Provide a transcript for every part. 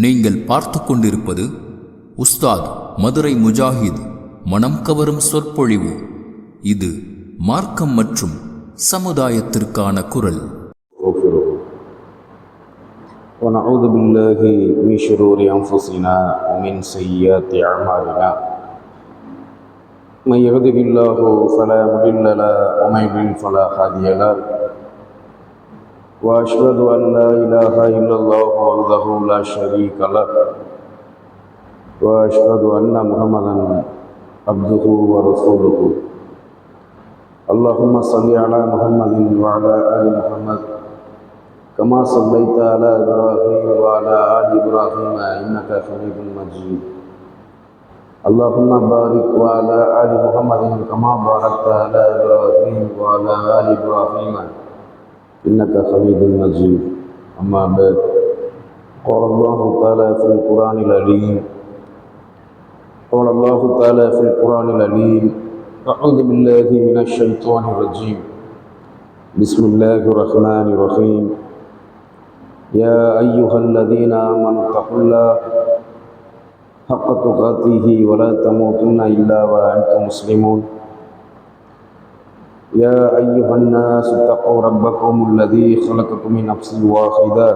நீங்கள் பார்த்து கொண்டிருப்பது உஸ்தாத் மதுரை முஜாஹித் மனம் கவரும் சொற்பொழிவு. இது மார்க்கம் மற்றும் சமுதாயத்திற்கான குரல். ونعوذ بالله من شرور أنفسنا ومن سيئات أعمالنا من يهده الله فلا مضل له ومن يضلل فلا هادي له وأشهد أن لا إله إلا الله وحده لا شريك له وأشهد أن محمدا عبده ورسوله. اللهم صل على محمد وعلى آل محمد كما صليت على إبراهيم وعلى آل إبراهيم إنك حميد مجيد. اللهم بارك وعلى آل محمد كما باركت على إبراهيم وعلى آل إبراهيم إنك حميد مجيد. أما بعد، قال الله تعالى في القرآن العظيم أعوذ بالله من الشيطان الرجيم بسم الله الرحمن الرحيم. يا أيها الذين آمنوا اتقوا الله حق تقاته ولا تموتن إلا وأنتم مسلمون. يا أيها الناس اتقوا ربكم الذي خلقكم من نفس واحدة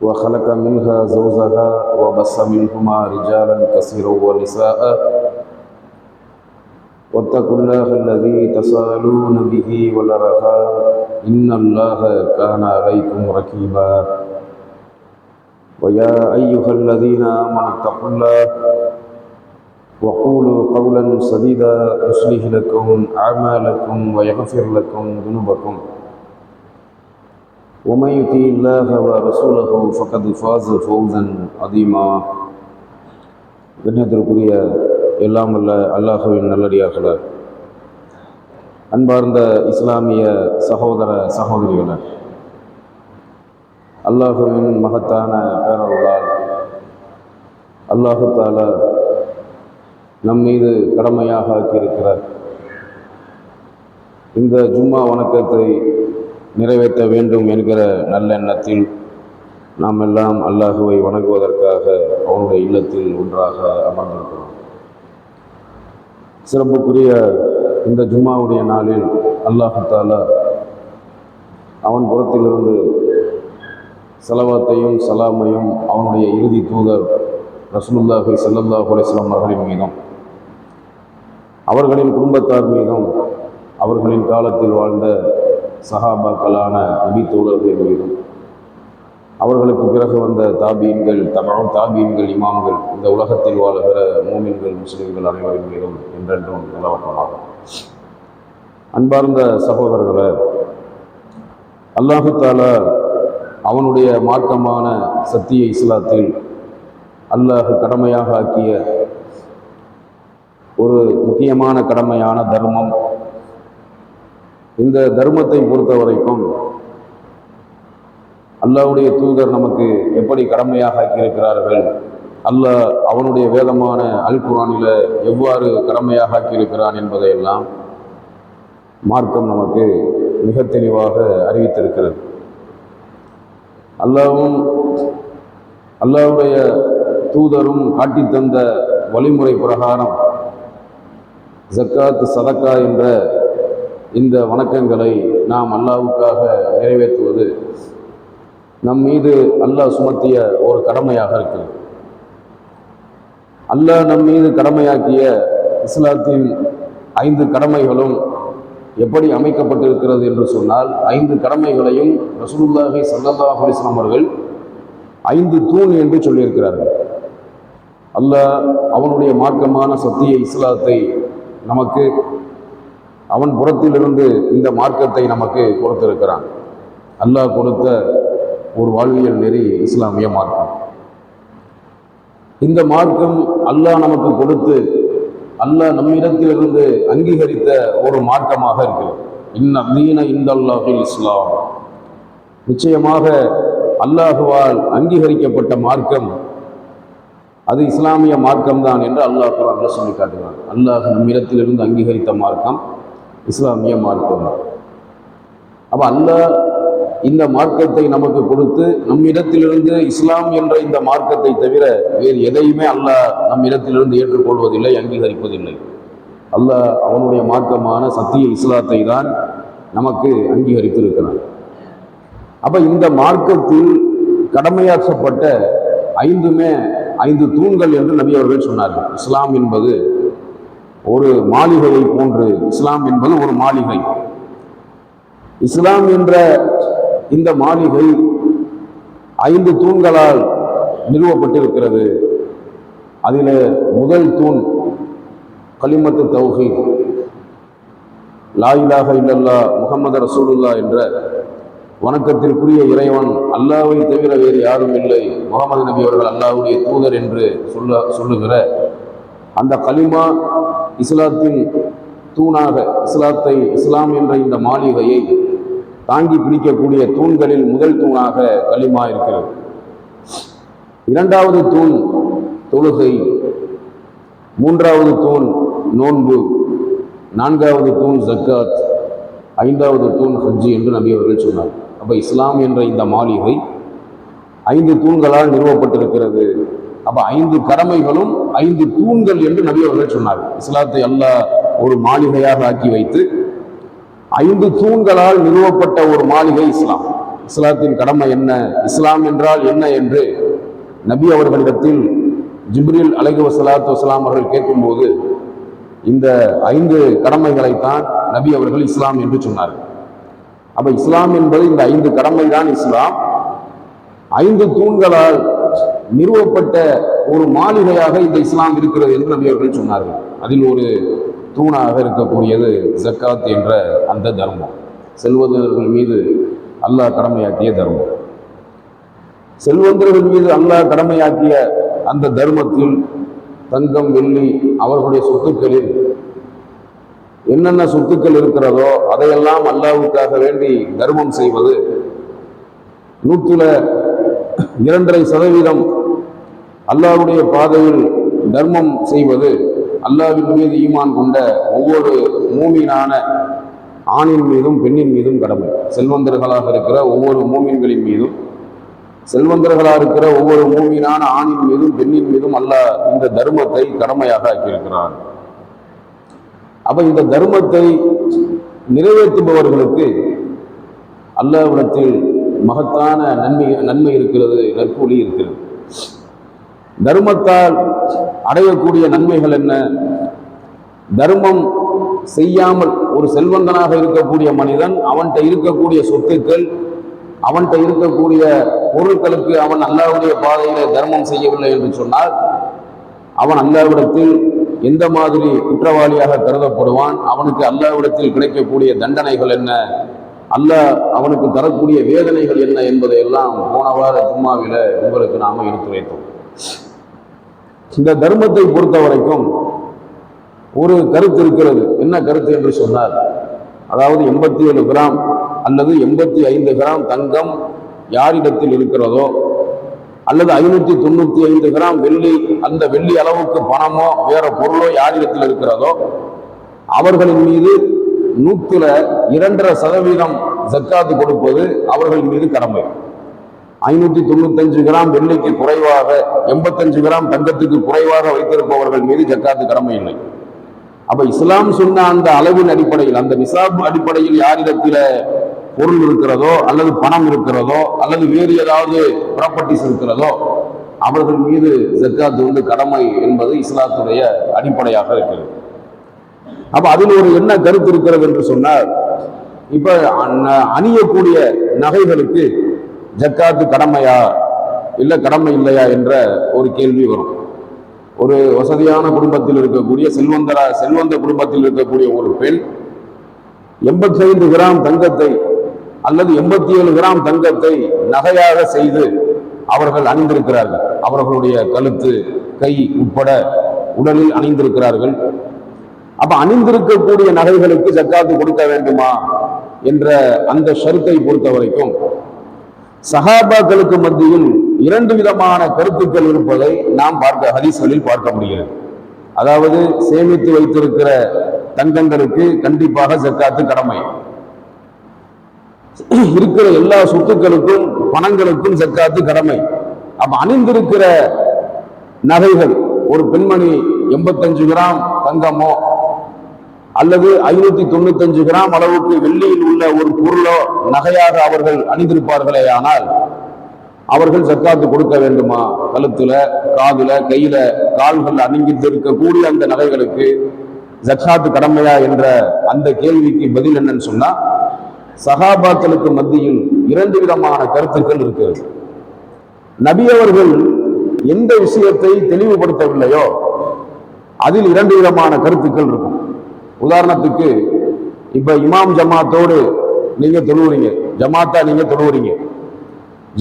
وخلق منها زوجها وبث منهما رجالا كثيرا ونساء واتقوا الله الذي تساءلون به والأرحام إن الله كان عليكم رقيبا. ويا أيها الذين آمنوا اتقوا الله وقولوا قولا سديدا يصلح لكم أعمالكم ويغفر لكم ذنوبكم ومن يطع الله ورسوله فقد فاز فوزا عظيما. கண்ணியத்திற்குரிய எல்லாம் வல்ல அல்லாஹ்வின் நல்லடியார்களே, அன்பார்ந்த இஸ்லாமிய சகோதர சகோதரிகளே, அல்லாஹ்வின் மகத்தான பேரருளால் அல்லாஹு தஆலா நம் மீது கடமையாக ஆக்கியிருக்கிறார் இந்த ஜும்மா வணக்கத்தை நிறைவேற்ற வேண்டும் என்கிற நல்லெண்ணத்தில் நாம் எல்லாம் அல்லாஹுவை வணங்குவதற்காக அவனுடைய இல்லத்தில் ஒன்றாக அமர்ந்திருக்கிறோம். சிறப்புக்குரிய இந்த ஜும்மாவுடைய நாளில் அல்லாஹு தஆலா அவன் புறத்திலிருந்து ஸலவாத்தையும் சலாமையும் அவனுடைய இறுதி தூதர் ரசூலுல்லாஹி ஸல்லல்லாஹு அலைஹி வஸல்லம் அவர்களின் மீதும் அவர்களின் குடும்பத்தார் மீதும் அவர்களின் காலத்தில் வாழ்ந்த சஹாபாக்களான நபி தோழர்கள் மீதும் அவர்களுக்கு பிறகு வந்த தாபீன்கள், தாபீன்கள், இமாம்கள், இந்த உலகத்தில் வாழுகிற மூமின்கள், முஸ்லிம்கள் அனைவரின் மீதும் என்றென்றும் நிலவட்டமாகும். அன்பார்ந்த சகோதரர்களே, அல்லாஹு தஆலா அவனுடைய மார்க்கமான சத்திய இஸ்லாத்தில் அல்லாஹ் கடமையாக ஆக்கிய ஒரு முக்கியமான கடமையான தர்மம். இந்த தர்மத்தை பொறுத்த வரைக்கும் அல்லாஹ்வுடைய தூதர் நமக்கு எப்படி கடமையாக ஆக்கியிருக்கிறார்கள், அல்லாஹ் அவனுடைய வேதமான அல் குர்ஆனில் எவ்வாறு கடமையாக ஆக்கியிருக்கிறான் என்பதையெல்லாம் மார்க்கம் நமக்கு மிக தெளிவாக அறிவித்திருக்கிறது. அல்லாஹ்வுடைய தூதரும் காட்டித்தந்த வழிமுறை பிரகாரம் ஜக்காத், சதக்கா என்ற இந்த வணக்கங்களை நாம் அல்லாஹ்வுக்காக நிறைவேற்றுவது நம் மீது அல்லாஹ் சுமத்திய ஒரு கடமையாக இருக்கிறது. அல்லாஹ் நம் மீது கடமையாக்கிய இஸ்லாத்தின் 5 கடமைகளும் எப்படி அமைக்கப்பட்டிருக்கிறது என்று சொன்னால், 5 கடமைகளையும் ரசூலுல்லாஹி ஸல்லல்லாஹு அலைஹி வஸல்லம் அவர்கள் 5 தூண் என்று சொல்லியிருக்கிறார்கள். அல்லாஹ் அவனுடைய மார்க்கமான சத்திய இஸ்லாத்தை நமக்கு அவன் புறத்திலிருந்து இந்த மார்க்கத்தை நமக்கு கொடுத்திருக்கிறான். அல்லாஹ் கொடுத்த ஒரு வாழ்வியல் நெறி இஸ்லாமிய மார்க்கம். இந்த மார்க்கம் அல்லாஹ் நமக்கு கொடுத்து அல்லாஹ் நம்மிடத்திலிருந்து அங்கீகரித்த ஒரு மார்க்கமாக இருக்கிறது. இன்ன தீன இந்தல்லாஹில் இஸ்லாம், நிச்சயமாக அல்லாஹுவால் அங்கீகரிக்கப்பட்ட மார்க்கம் அது இஸ்லாமிய மார்க்கம்தான் என்று அல்லாஹ் குர்ஆனில் சொல்லி காட்டுகிறான். அல்லாஹ் நம்மிடத்திலிருந்து அங்கீகரித்த மார்க்கம் இஸ்லாமிய மார்க்கம். அப்போ அல்லாஹ் இந்த மார்க்கத்தை நமக்கு கொடுத்து நம்மிடத்திலிருந்து இஸ்லாம் என்ற இந்த மார்க்கத்தை தவிர வேறு எதையுமே அல்லாஹ் நம்மிடத்திலிருந்து ஏற்றுக்கொள்வதில்லை, அங்கீகரிப்பதில்லை. அல்லாஹ் அவனுடைய மார்க்கமான சத்திய இஸ்லாத்தை தான் நமக்கு அங்கீகரித்திருக்கிறான். அப்ப இந்த மார்க்கத்தில் கடமையாக்கப்பட்ட ஐந்து தூண்கள் என்று நபி அவர்கள் சொன்னார்கள். இஸ்லாம் என்பது ஒரு மாளிகையை போன்று, இஸ்லாம் என்பது ஒரு மாளிகை. இஸ்லாம் என்ற இந்த மாளிகை 5 தூண்களால் நிறுவப்பட்டிருக்கிறது. அதில் முதல் தூண் கலிமத்து தௌஹீத், லா இலாஹ இல்லல்லாஹ் முஹம்மது ரசூலுல்லாஹ் என்ற வணக்கத்திற்குரிய இறைவன் அல்லாஹ்வை தவிர வேறு யாரும் இல்லை, முகமது நபி அவர்கள் அல்லாஹ்வுடைய தூதர் என்று சொல்லுகிற அந்த கலிமா இஸ்லாத்தின் தூணாக, இஸ்லாம் என்ற இந்த மாளிகையை தாங்கி பிடிக்கக்கூடிய தூண்களில் முதல் தூணாக கலிமா இருக்கிறது. இரண்டாவது தூண் தொழுகை, மூன்றாவது தூண் நோன்பு, நான்காவது தூண் ஜக்காத், ஐந்தாவது தூண் ஹஜ்ஜி என்று நபி அவர்கள் சொன்னார். அப்ப இஸ்லாம் என்ற இந்த மாளிகை 5 தூண்களால் நிறுவப்பட்டிருக்கிறது. அப்ப 5 கடமைகளும் 5 தூண்கள் என்று நபி அவர்கள் சொன்னார். இஸ்லாத்தை அல்லாஹ் ஒரு மாளிகையாக ஆக்கி வைத்து 5 தூண்களால் நிறுவப்பட்ட ஒரு மாளிகை இஸ்லாம். இஸ்லாத்தின் கடமை என்ன, இஸ்லாம் என்றால் என்ன என்று நபி அவர்களிடத்தில் ஜிப்ரீல் அலைஹிஸ்ஸலாத்து வஸ்ஸலாம் அவர்கள் கேட்கும்போது இந்த 5 கடமைகளைத்தான் நபி அவர்கள் இஸ்லாம் என்று சொன்னார்கள். அப்ப இஸ்லாம் என்பது இந்த 5 கடமை தான் இஸ்லாம். 5 தூண்களால் நிறுவப்பட்ட ஒரு மாளிகையாக இந்த இஸ்லாம் இருக்கிறது என்று நபி அவர்கள் சொன்னார்கள். அதில் ஒரு தூணாக இருக்கக்கூடியது ஜக்காத் என்ற அந்த தர்மம், செல்வந்தர்கள் மீது அல்லாஹ் கடமையாக்கிய தர்மம். செல்வந்தர்கள் மீது அல்லாஹ் கடமையாக்கிய அந்த தர்மத்தில் தங்கம் வெள்ளி அவர்களுடைய சொத்துக்களில் என்னென்ன சொத்துக்கள் இருக்கிறதோ அதையெல்லாம் அல்லாஹ்வுக்காக வேண்டி தர்மம் செய்வது, 2.5% அல்லாஹ்வுடைய பாதையில் தர்மம் செய்வது அல்லாஹ்வின் மீது ஈமான் கொண்ட ஒவ்வொரு மூமினான ஆணின் மீதும் பெண்ணின் மீதும் கடமை. செல்வந்தர்களாக இருக்கிற ஒவ்வொரு மூமின்களின் மீதும், செல்வந்தர்களாக இருக்கிற ஒவ்வொரு மூமினான ஆணின் மீதும் பெண்ணின் மீதும் அல்லாஹ் இந்த தர்மத்தை கடமையாக ஆக்கியிருக்கிறான். அப்ப இந்த தர்மத்தை நிறைவேற்றுபவர்களுக்கு அல்லாஹ்விடத்தில் மகத்தான நன்மை இருக்கிறது, நற்கூலி இருக்கிறது. தர்மத்தால் அடையக்கூடிய நன்மைகள் என்ன? தர்மம் செய்யாமல் ஒரு செல்வந்தனாக இருக்கக்கூடிய மனிதன் அவன்கிட்ட இருக்கக்கூடிய சொத்துக்கள், அவன்கிட்ட இருக்கக்கூடிய பொருட்களுக்கு அவன் அல்லாஹ்வுடைய பாதையில தர்மம் செய்யவில்லை என்று சொன்னால் அவன் அல்லாஹ்விடத்தில் எந்த மாதிரி குற்றவாளியாக கருதப்படுவான், அவனுக்கு அல்லாஹ்விடத்தில் கிடைக்கக்கூடிய தண்டனைகள் என்ன, அல்லாஹ் அவனுக்கு தரக்கூடிய வேதனைகள் என்ன என்பதை எல்லாம் போன வார ஜும்மாவில உங்களுக்கு நாம எடுத்துரைத்தோம். இந்த தர்மத்தை பொறுத்த வரைக்கும் ஒரு கருத்து இருக்கிறது. என்ன கருத்து என்று சொன்னார், அதாவது 87 கிராம் அல்லது 85 கிராம் தங்கம் யாரிடத்தில் இருக்கிறதோ, அல்லது 595 கிராம் வெள்ளி, அந்த வெள்ளி அளவுக்கு பணமோ வேற பொருளோ யாரிடத்தில் இருக்கிறதோ அவர்களின் மீது 2.5% ஜக்காத்து கொடுப்பது அவர்களின் மீது கடமை. 595 கிராம் வெள்ளிக்கு குறைவாக, 85 கிராம் தங்கத்துக்கு குறைவாக வைத்திருப்பவர்கள் மீது ஜக்காத்து கடமை இல்லை. அப்ப இஸ்லாம் சொன்ன அந்த அளவின் அடிப்படையில், அந்த நிசாப் அடிப்படையில் யாரிடத்தில பொருள் இருக்கிறதோ அல்லது பணம் இருக்கிறதோ அல்லது வேறு ஏதாவது ப்ராப்பர்ட்டிஸ் இருக்கிறதோ அவர்கள் மீது ஜக்காத்து கடமை என்பது இஸ்லாத்துடைய அடிப்படையாக இருக்கிறது. அப்ப அதில் ஒரு என்ன கருத்து இருக்கிறது என்று சொன்னால், இப்ப அணியக்கூடிய நகைகளுக்கு ஜக்காத்து கடமையா இல்ல கடமை இல்லையா என்ற ஒரு கேள்வி வரும். ஒரு வசதியான குடும்பத்தில் இருக்கக்கூடிய செல்வந்த குடும்பத்தில் இருக்கக்கூடிய ஒரு பெண் 85 கிராம் தங்கத்தை அல்லது 87 கிராம் தங்கத்தை நகையாக செய்து அவர்கள் அணிந்திருக்கிறார்கள். அவர்களுடைய கழுத்து, கை உட்பட உடலில் அணிந்திருக்கிறார்கள். அப்ப அணிந்திருக்கக்கூடிய நகைகளுக்கு ஜக்காத்து கொடுக்க வேண்டுமா என்ற அந்த ஷர்த்தை பொறுத்த வரைக்கும் சஹாபாக்களுக்கு மத்தியில் 2 விதமான கருத்துக்கள் இருப்பதை நாம் ஹதீஸ்களில் பார்க்க முடிகிறது. அதாவது சேமித்து வைத்திருக்கிற தங்கங்களுக்கு கண்டிப்பாக ஜக்காத்து கடமை, இருக்கிற எல்லா சொத்துக்களுக்கும் பணங்களுக்கும் ஜக்காத்து கடமை. அப்ப அணிந்திருக்கிற நகைகள், ஒரு பெண்மணி 85 கிராம் தங்கமோ அல்லது 595 கிராம் அளவுக்கு வெள்ளியில் உள்ள ஒரு பொருளோ நகையாக அவர்கள் அணிந்திருப்பார்களே, ஆனால் அவர்கள் ஜக்காத்து கொடுக்க வேண்டுமா? கழுத்துல, காதுல, கையில, கால்கள் அணிந்திருக்கக்கூடிய அந்த நகைகளுக்கு ஜக்காத்து கடமையா என்ற அந்த கேள்விக்கு பதில் என்னன்னு சொன்னா, சஹாபாக்களுக்கு மத்தியில் 2 விதமான கருத்துக்கள் இருக்கிறது. நபி அவர்கள் எந்த விஷயத்தை தெளிவுபடுத்தவில்லையோ அதில் 2 விதமான கருத்துக்கள் இருக்கும். உதாரணத்துக்கு, இப்ப இமாம் ஜமாத்தோடு நீங்க தொழுவுறீங்க, ஜமாத்தா நீங்க தொழுவுறீங்க.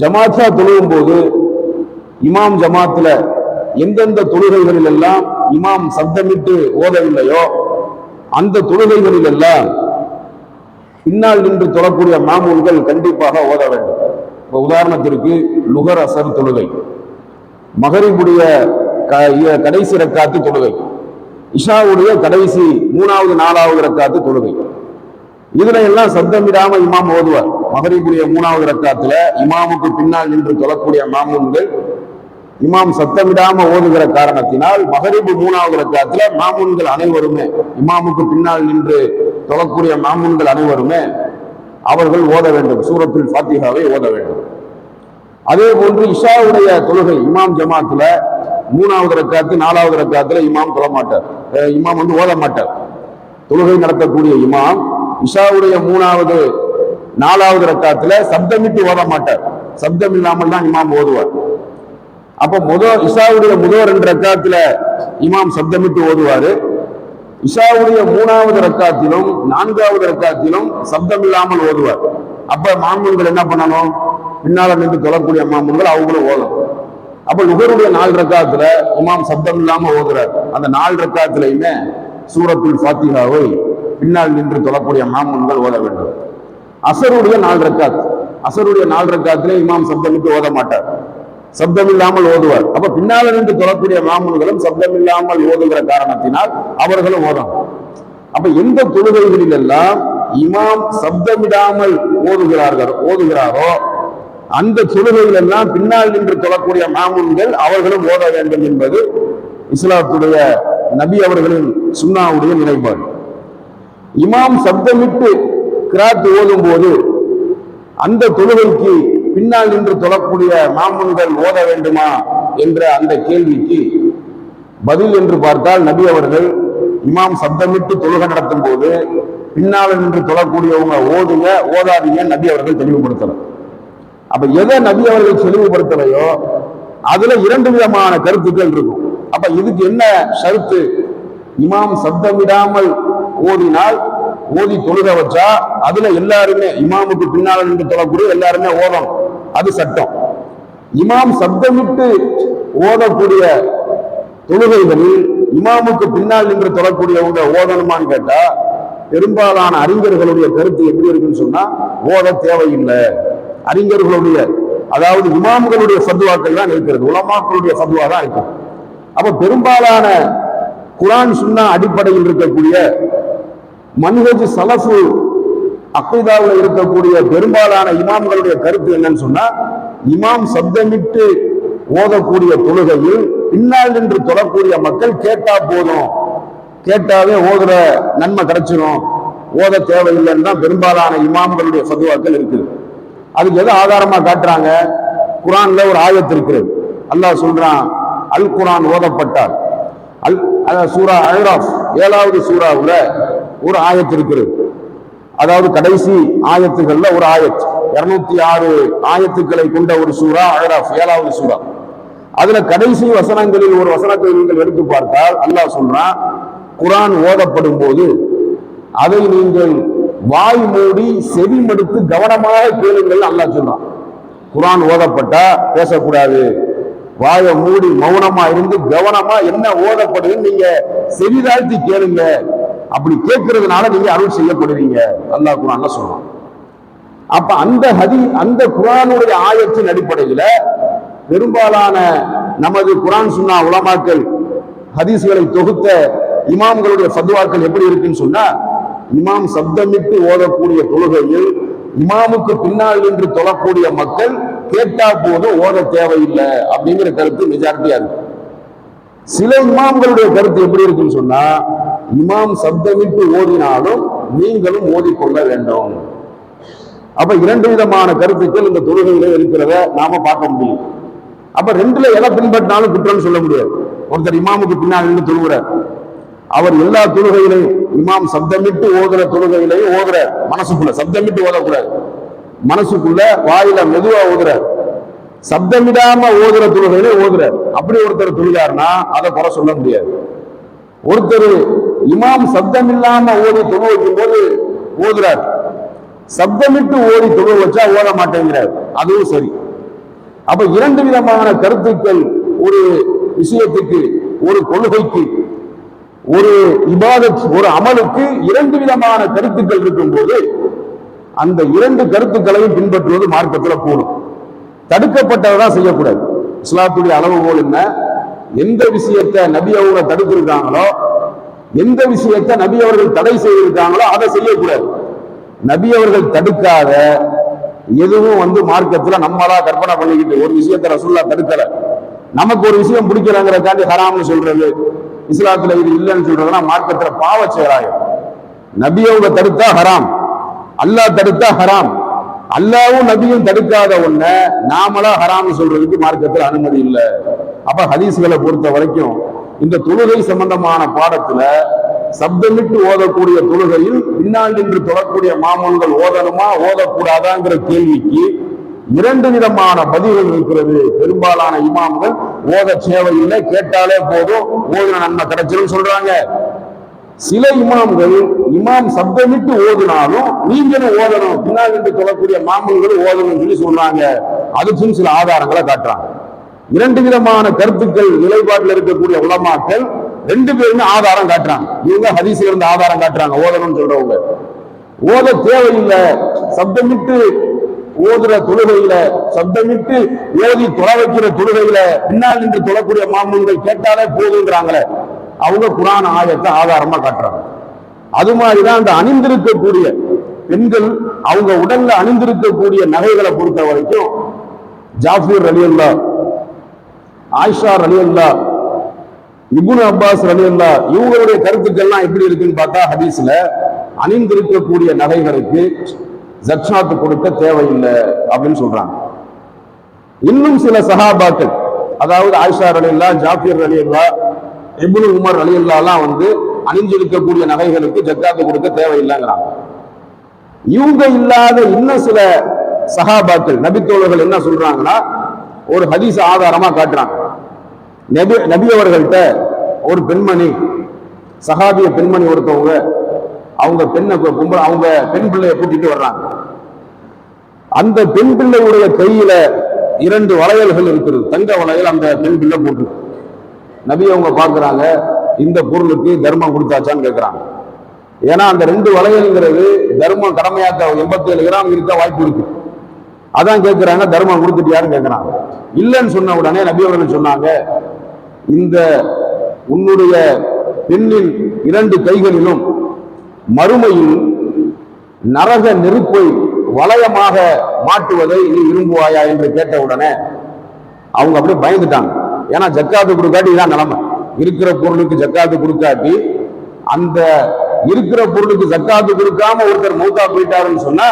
ஜமாத்தா தொழுவும் போது இமாம் ஜமாத்துல எந்தெந்த தொழுகைகளில் எல்லாம் இமாம் சப்தமிட்டு ஓதவில்லையோ அந்த தொழுகைகளில் எல்லாம் பின்னால் நின்று தொழக்கூடிய மாமூல்கள் கண்டிப்பாக ஓத வேண்டும். இப்ப உதாரணத்திற்கு லுகர் அசர் தொழுகை, மகரிபுடைய கடைசி ரக்காத்து தொழுகை, இஷாவுடைய கடைசி 3வது 4வது ரக்காத்து தொழுகை, இதுல எல்லாம் சப்தமிடாம இமாம் ஓதுவார். மகரிபுடைய 3வது ரக்காத்துல இமாமுக்கு பின்னால் நின்று தொழக்கூடிய மாமூன்கள் இமாம் சத்தமிடாம ஓதுகிற காரணத்தினால் மகரிபு 3வது ரக்காத்துல மாமூன்கள் அனைவருமே, இமாமுக்கு பின்னால் நின்று தொழக்கூடிய மாமூன்கள் அனைவருமே அவர்கள் ஓத வேண்டும், சூரத்துல் ஃபாத்திஹாவை ஓத வேண்டும். அதே போன்று இஷாவுடைய தொழுகை இமாம் ஜமாத்துல 3வது ரக்காத்து 4வது ரக்காத்துல இமாம் தொழ மாட்டார், இமாம் ஓத மாட்டார். தொழுகை நடத்தக்கூடிய இமாம் இஷாவுடைய 3வது 4வது ரக்காத்துல சப்தமிட்டு ஓத மாட்டார், சப்தம் இல்லாமல் தான் இமாம் ஓதுவார். அப்ப இஷாவுடைய முதல் 2 ரக்காத்துல இமாம் சப்தமிட்டு ஓதுவாரு, இஷாவுடைய 3வது ரக்காத்திலும் 4வது ரக்காத்திலும் சப்தம் இல்லாமல் ஓதுவார். அப்ப மாமூன்கள் என்ன பண்ணணும்? பின்னால நின்று தொழக்கூடிய மாமூன்கள் அவங்களும் ஓதும். அப்ப லுகருடைய 4 ரக்காத்துல இமாம் சப்தம் இல்லாம ஓதுறார், அந்த 4 ரக்காத்திலையுமே சூரத்துல் ஃபாத்திஹாவை பின்னால் நின்று தொழக்கூடிய மாமூன்கள் ஓத வேண்டும். அசருடைய 4 ரக்காத், அசருடைய 4 ரக்காத்திலே இமாம் சப்தமிட்டு ஓத மாட்டார், சப்தம் இல்லாமல் ஓதுவார். அப்ப பின்னால நின்று தொழக்கூடிய மாமூன்களும் சப்தம் இல்லாமல் ஓதுகிற காரணத்தினால் அவர்களும் ஓதும். அப்ப எந்த தொழுகைகளில் எல்லாம் இமாம் சப்தமிடாமல் ஓதுகிறாரோ அந்த தொழுகைகள் எல்லாம் பின்னால் நின்று தொழக்கூடிய மாமூன்கள் அவர்களும் ஓத வேண்டும் என்பது இஸ்லாத்துடைய நபி அவர்களின் சுன்னாவுடைய நிலைப்பாடு. இமாம் சப்தமிட்டு கிராத் ஓதும் போது அந்த தொழுகைக்கு பின்னால் நின்று தொழக்கூடிய மாமூன்கள் ஓத வேண்டுமா என்ற அந்த கேள்விக்கு பதில் என்று பார்த்தால், நபி அவர்கள் இமாம் சப்தமிட்டு தொழுகை நடத்தும் போது பின்னால் நின்று தொழக்கூடியவங்க ஓதுங்க, ஓதாதீங்க நபி அவர்கள் தெளிவுபடுத்தலாம். அப்ப எதை நபி அவர்கள் தெளிவுபடுத்தலையோ அதுல 2 விதமான கருத்துக்கள் இருக்கும். அப்ப இதுக்கு என்ன ஷர்த்து? இமாம் சப்தமிடாமல் ஓதினால், ஓதி தொழுக வச்சா அதுல எல்லாருமே இமாமுக்கு பின்னால நின்று தொழக்கூடிய எல்லாருமே ஓதணும், அது சட்டம். இமாம் சப்தமிட்டு ஓதக்கூடிய தொழுகைகளில் இமாமுக்கு பின்னால் நின்று தொழக்கூடியவங்க ஓதணுமான்னு கேட்டா, பெரும்பாலான அறிஞர்களுடைய கருத்து எப்படி இருக்குன்னு சொன்னா, ஓத தேவையில்லை. அறிஞர்களுடைய, அதாவது இமாம்களுடைய ஃபத்வாக்கள் தான் இருக்கிறது, உலமாக்களுடைய ஃபத்வா தான் இருக்கு. அப்ப பெரும்பாலான குர்ஆன் சுன்னா அடிப்படையில் இருக்கக்கூடிய மன்ஹஜ் சலஃபு அக்ீதாவில் இருக்கக்கூடிய பெரும்பாலான இமாம்களுடைய கருத்து என்னன்னு சொன்னா, இமாம் சப்தமிட்டு ஓதக்கூடிய தொழுகையில் பின்னால் நின்று தொழக்கூடிய மக்கள் கேட்டா போதும், கேட்டாவே ஓதுற நன்மை கிடைச்சிடும், ஓத தேவையில்லைன்னு தான் பெரும்பாலான இமாம்களுடைய ஃபத்வாக்கள் இருக்குது. அதுக்கு எது ஆதாரமா காட்டுறாங்க? குர்ஆன்ல ஒரு ஆயத்து இருக்கிறது. அல்லாஹ் சொல்றான், அல் குர்ஆன் ஓதப்பட்டால், சூரா அஹ்ராஃப் 7வது சூராவுல ஒரு ஆயத்து இருக்கிறது. அதாவது கடைசி ஆயத்துகள்ல ஒரு ஆயத், 206 ஆயத்துக்களை கொண்ட ஒரு சூரா அஹ்ராஃப் 7வது சூரா. அதுல கடைசி வசனங்களில் ஒரு வசனத்தை நீங்கள் எடுத்து பார்த்தால் அல்லாஹ் சொல்றான், குர்ஆன் ஓதப்படும் போது அதை நீங்கள் வாய் மூடி செவி மடுத்து கவனமாக கேளுங்கள் அல்லாஹ் சொல்றான். குர்ஆன் ஓதப்பட்டா பேசக்கூடாது, வாயை மூடி மௌனமா இருந்து கவனமா என்ன ஓதப்படுதுன்னு நீங்க செவிதாழ்த்தி கேளுங்க, அப்படி கேட்கறதுனால நீங்க அருள் செய்யப்படுவீங்க அல்லாஹ் குர்ஆன்ல சொல்றான். அப்ப அந்த குர்ஆனுடைய ஆயத்தின் அடிப்படையில பெரும்பாலான நமது குர்ஆன் சுன்னா உலமாக்கள் ஹதீஸ்களை தொகுத்த இமாம்களுடைய ஃபத்வாக்கள் எப்படி இருக்குன்னு சொன்னா, இமாம் சப்தமிட்டு ஓதக்கூடிய தொழுகையில் இமாமுக்கு பின்னால் நின்று தொழக்கூடிய மக்கள் கேட்டா போதும் ஓத தேவையில்லை அப்படிங்கிற கருத்து மெஜாரிட்டியா இருக்கு. சில இமாம்களுடைய கருத்து எப்படி இருக்குன்னு சொன்னா, இமாம் சப்தமிட்டு ஓதினாலும் நீங்களும் ஓதிக்கொள்ள வேண்டும். அப்ப இரண்டு விதமான கருத்துக்கள் இந்த தொழுகையில இருக்கிறத நாம பார்க்க முடியும். அப்ப ரெண்டுல எதை பின்பற்றினாலும் குற்றம் சொல்ல முடியாது. ஒருத்தர் இமாமுக்கு பின்னால் நின்று தொழுகிறார், அவர் எல்லா தொழுகையிலையும் இமாம் சப்தமிட்டு ஓதுற தொழுகையிலையும் ஓதுறார், மனசுக்குள்ள சப்தமிட்டு ஓதக்கூடாது, மனசுக்குள்ள வாயில மெதுவா ஓதுறார், சப்தமிடாம ஓதுற தொழுகையிலே ஓதுறார். அப்படி ஒருத்தர் தொழுகாருன்னா அதை குறை சொல்ல முடியாது. ஒருத்தர் இமாம் சப்தம் இல்லாம ஓதி தொழு வைக்கும் போது ஓதுறார், சப்தமிட்டு ஓதி தொழு வச்சா ஓத மாட்டேங்கிறார், அதுவும் சரி. அப்ப இரண்டு விதமான கருத்துக்கள் ஒரு விஷயத்துக்கு, ஒரு கொள்கைக்கு, ஒரு இபாதத், ஒரு அமலுக்கு இரண்டு விதமான கருத்துக்கள் இருக்கும் போது அந்த இரண்டு கருத்துக்களையும் பின்பற்றுவது மார்க்கத்தில் கூடும். தடுக்கப்பட்டதான் செய்யக்கூடாது. இஸ்லாத்துடைய அளவுகோல் என்ன? எந்த விஷயத்தை நபி அவங்க தடுத்திருக்காங்களோ, எந்த விஷயத்தை நபி அவர்கள் தடை செய்திருக்காங்களோ அதை செய்யக்கூடாது. நபி அவர்கள் தடுக்காத எதுவும் மார்க்கத்துல நம்மளா கற்பனை பண்ணிக்கிட்டு ஒரு விஷயத்தை ரசூலுல்லாஹ் தடுக்கல, நமக்கு ஒரு விஷயம் பிடிக்கிறாங்கிறக்காண்டி ஹராம்னு சொல்றது, இஸ்லாத்துல இது இல்லைன்னு சொல்றதுன்னா மார்க்கத்துல பாவ செயலாகும். நபி அவங்க தடுத்தா ஹராம், அல்லாஹ் தடுத்தா ஹராம். அல்லாவும் நபியும் தடுக்காத ஒண்ண நாமளா ஹராம் சொல்றதுக்கு மார்க்கத்தில் அனுமதி இல்லை. அப்ப ஹதீஸ்களை பொறுத்த வரைக்கும் இந்த தொழுகை சம்பந்தமான பாடத்துல சப்தமிட்டு ஓதக்கூடிய தொழுகையில் பின்னால் நின்று தொழக்கூடிய மாமூல்கள் ஓதணுமா ஓதக்கூடாதாங்கிற கேள்விக்கு இரண்டு விதமான பதில்கள் இருக்கிறது. பெரும்பாலான இமாம்கள் ஓத தேவையில்லை, கேட்டாலே போதும், ஓதின நன்மை கிடைச்சிடும் சொல்றாங்க. சில இமாம்கள் இமாம் சப்தமிட்டு ஓதினாலும் நீங்களும் ஓதணும், பின்னால் நின்று தொழக்கூடிய மாமூல்களும் ஓதணும் சொல்லி சொல்றாங்க. அதுக்கும் சில ஆதாரங்களை காட்டுறாங்க. இரண்டு விதமான கருத்துக்கள் நிலைப்பாட்டில் இருக்கக்கூடிய உலமாக்கள் ரெண்டு பேருமே ஆதாரம் காட்டுறாங்க. இவங்க ஹதீஸ்ல இருந்து ஆதாரம் காட்டுறாங்க, ஓதணும்னு சொல்றவங்க ஓத தேவையில்லை, சப்தமிட்டு ஓதுற தொழுகையில, சப்தமிட்டு ஓதி தொலை வைக்கிற தொழுகையில பின்னால் நின்று தொழக்கூடிய மாமூல்கள் கேட்டாலே போதுங்கிறாங்களே, அவங்க குர்ஆன் ஆயத்தை ஆதாரமா காட்டுறாங்க. அது மாதிரிதான் அந்த அணிந்திருக்கக்கூடிய பெண்கள் அவங்க உடல்ல அணிந்திருக்கக்கூடிய நகைகளை பொறுத்த வரைக்கும் ஜாஃபர் ரலியல்லாஹ், ஆயிஷா ரலியல்லாஹ், இப்னு அப்பாஸ் ரலியல்லாஹ் இவங்களுடைய கருத்துக்கள்லாம் எப்படி இருக்குன்னு பார்த்தா ஹதீஸ்ல அணிந்திருக்கக்கூடிய நகைகளுக்கு ஜக்காத் கொடுக்க தேவையில்லை அப்படின்னு சொல்றாங்க. இன்னும் சில சஹாபாக்கள், அதாவது ஆயிஷா ரலியல்லாஹ், ஜாஃபர் ரலியல்லாஹ், இப்னு உமர் ரலியல்லாஹ்லாம் அணிஞ்சிருக்கக்கூடிய நகைகளுக்கு ஜக்காத் கொடுக்க தேவையில்லைங்கிறாங்க. இவங்க இல்லாத இன்னும் சில சஹாபாக்கள் நபித்தோழர்கள் என்ன சொல்றாங்கன்னா, ஒரு ஹதீஸ் ஆதாரமா காட்டுறாங்க. நபி அவர்கள்ட்ட ஒரு பெண்மணி, சஹாபிய பெண்மணி ஒருத்தவங்க, அவங்க அவங்க பெண் பிள்ளைய கூட்டிட்டு வர்றாங்க. அந்த பெண் பிள்ளையுடைய கையில இரண்டு வளையல்கள் இருக்கிறது, தங்க வளையல் அந்த பெண் பிள்ளை போட்டு. நபி அவங்க பாக்குறாங்க, இந்த பொருளுக்கு தர்மம் கொடுத்தாச்சான்னு கேட்கிறாங்க. ஏன்னா அந்த ரெண்டு வளையல்ங்கிறது தர்மம் கடமையாக்க 87 கிராம் இருக்க வாய்ப்பு இருக்கு. அதான் கேட்கிறாங்க, தர்மம் கொடுத்துட்டியான்னு கேட்கிறாங்க. இல்லைன்னு சொன்ன உடனே நபி அவர்கள் சொன்னாங்க, இந்த உன்னுடைய பெண்ணின் இரண்டு கைகளிலும் மறுமையில் நரக நெருப்பை வளையமாக மாட்டுவதை நீ விரும்புவாயா என்று கேட்ட உடனே அவங்க அப்படியே பயந்துட்டாங்க. ஏன்னா ஜக்காத்து கொடுக்காட்டி இதான் நிலைமை. இருக்கிற பொருளுக்கு ஜக்காத்து கொடுக்காட்டி, அந்த இருக்கிற பொருளுக்கு ஜக்காத்து கொடுக்காம ஒருத்தர் மௌத்தா போயிட்டாருன்னு சொன்னா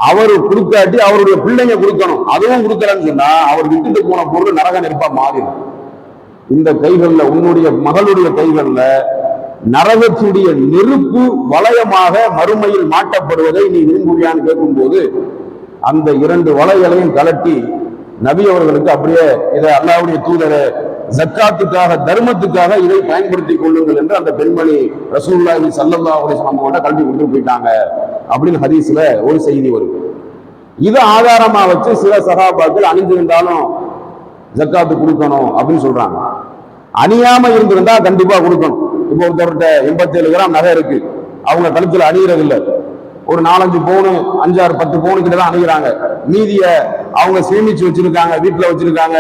அவரு கொடுக்காட்டி அவருடைய பிள்ளைங்க கொடுக்கணும். அதுவும் கொடுக்கலன்னு சொன்னா அவர் விட்டுட்டு போன பொருள் நரக நெருப்பா மாறிடும். இந்த கைகள்ல, உன்னுடைய மகளுடைய கைகள்ல நரகத்துடைய நெருப்பு வளையமாக மறுமையில் மாட்டப்படுவதை நீ விரும்புவியான்னு கேட்கும் போது அந்த இரண்டு வளையலையும் கலட்டி நபி அவர்களுக்கு அப்படியே, இதை அல்லாஹ்வுடைய தூதரை ஜக்காத்துக்காக, தர்மத்துக்காக இதை பயன்படுத்தி கொள்ளுங்கள் என்று அந்த பெண்மணி ரசூலுல்லாஹி ஸல்லல்லாஹு அலைஹி வஸல்லம் கல்வி கொடுத்து போயிட்டாங்க அப்படின்னு ஹதீஸ்ல ஒரு செய்தி வருது. இதை ஆதாரமா வச்சு சில சஹாபாக்கள் அணிந்திருந்தாலும் ஜக்காத்து கொடுக்கணும் அப்படின்னு சொல்றாங்க. அணியாம இருந்திருந்தா கண்டிப்பா கொடுக்கணும். இப்போ ஒருத்தர்கிட்ட 87 கிராம் நகை இருக்கு, அவங்க கழுத்துல அணிகிறது இல்லை, ஒரு 4-5 பவுனு, 5-6-10 பவுனு கிட்ட தான் அணிகிறாங்க. மீதிய அவங்க சேமிச்சு வச்சிருக்காங்க, வீட்டுல வச்சிருக்காங்க,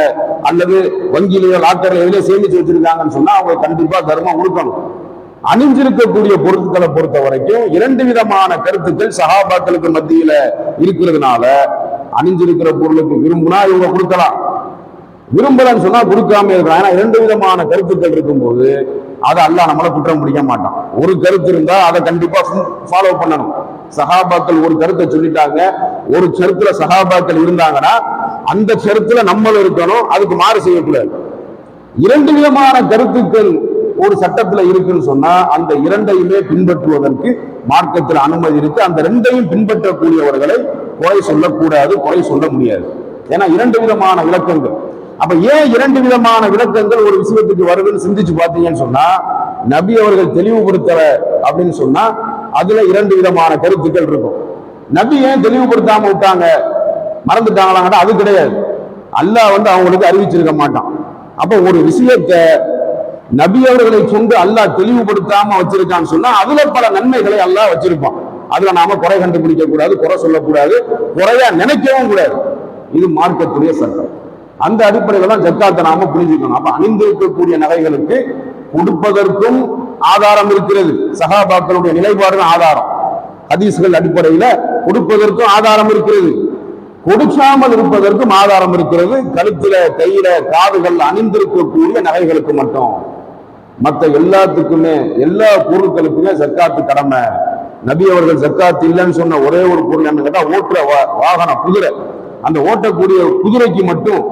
அல்லது வங்கியிலேயோ லாக்கர்ல எதுலயோ சேமிச்சு வச்சிருக்காங்கன்னு சொன்னா அவங்க கண்டிப்பா தர்மம் கொடுக்கணும். அணிஞ்சிருக்கக்கூடிய பொருட்களை பொறுத்த வரைக்கும் இரண்டு விதமான கருத்துக்கள் சஹாபாக்களுக்கு மத்தியில இருக்கிறதுனால அணிஞ்சிருக்கிற பொருளுக்கு விரும்புனா இவங்க கொடுக்கலாம், விரும்பலன்னு சொன்னா கொடுக்காம இருக்கலாம். ஏன்னா இரண்டு விதமான கருத்துக்கள் இருக்கும்போது அதை அல்லாஹ் நம்மளை குற்றம் பிடிக்க மாட்டான். ஒரு கருத்து இருந்தா அதை கண்டிப்பா ஃபாலோ பண்ணணும். சஹாபாக்கள் ஒரு கருத்தை சொல்லிட்டாங்க, ஒரு கருத்துல சஹாபாக்கள் இருந்தாங்கன்னா அந்த கருத்துல நம்மளும் இருக்கணும், அதுக்கு மாறு செய்யக்கூடாது. இரண்டு விதமான கருத்துக்கள் ஒரு சட்டத்துல இருக்குன்னு சொன்னா அந்த இரண்டையுமே பின்பற்றுவதற்கு மார்க்கத்தில் அனுமதி இருக்கு. அந்த ரெண்டையும் பின்பற்றக்கூடியவர்களை குறை சொல்லக்கூடாது, குறை சொல்ல முடியாது. ஏன்னா இரண்டு விதமான விளக்கங்கள். அப்ப ஏன் இரண்டு விதமான விளக்கங்கள் ஒரு விஷயத்துக்கு வருதுன்னு சிந்திச்சு பார்த்தீங்கன்னு சொன்னா, நபி அவர்கள் தெளிவுபடுத்தல அப்படின்னு சொன்னா அதுல இரண்டு விதமான கருத்துக்கள் இருக்கும். நபி ஏன் தெளிவுபடுத்தாம விட்டாங்க, மறந்துட்டாங்களாங்கன்னா அது கிடையாது. அல்லாஹ் அவங்களுக்கு அறிவிச்சிருக்க மாட்டான். அப்ப ஒரு விஷயத்தை நபி அவர்களை கொண்டு அல்லாஹ் தெளிவுபடுத்தாம வச்சிருக்கான்னு சொன்னா அதுல பல நன்மைகளை அல்லாஹ் வச்சிருப்பான். அதுல நாம குறை கண்டுபிடிக்க கூடாது, குறை சொல்லக்கூடாது, குறையா நினைக்கவும் கூடாது. இது மார்க்கத்துடைய சட்டம். அந்த அடிப்படையில தான் ஜக்காத்தை நாம புரிஞ்சுக்கணும். அப்ப அணிந்திருக்கக்கூடிய நகைகளுக்கு கொடுப்பதற்கும் ஆதாரம் இருக்கிறது. சஹாபாக்களுடைய நிலைப்பாடு ஆதாரம். ஹதீஸ்கள் அடிப்படையில கொடுப்பதற்கும் ஆதாரம் இருக்கிறது, கொடுக்காமல் இருப்பதற்கும் ஆதாரம் இருக்கிறது. கழுத்துல, கையில, காதுகள் அணிந்திருக்கக்கூடிய நகைகளுக்கு மட்டும், மற்ற எல்லாத்துக்குமே, எல்லா பொருட்களுக்குமே ஜக்காத்து கடமை. நபி அவர்கள் ஜக்காத்து இல்லைன்னு சொன்ன ஒரே ஒரு பொருள் என்ன கேட்டா ஓட்டுற வாகனம், குதிரை. அந்த ஓட்டக்கூடிய குதிரைக்கு மட்டும்